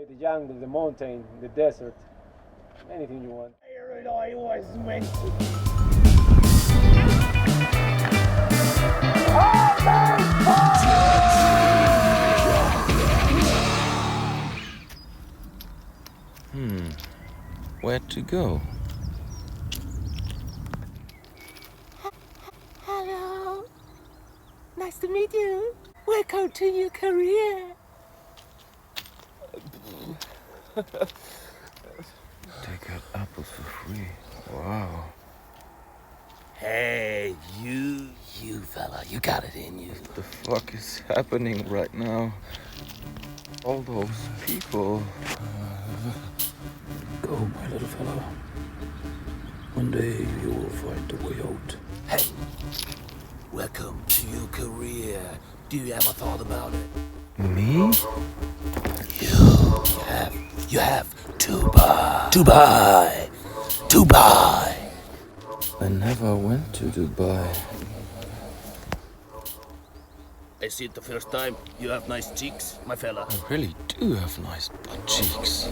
The jungle, the mountain, the desert, anything you want. I was meant to. Where to go? Hello. Nice to meet you. Welcome to your career. Take out apples for free. Wow. Hey, you fella, you got it in you. What the fuck is happening right now? All those people. Go, my little fellow. One day you will find a way out. Hey, welcome to your career. Do you ever thought about it? Me? You have to buy. I never went to Dubai. I see it the first time. You have nice cheeks, my fella. I really do have nice butt cheeks.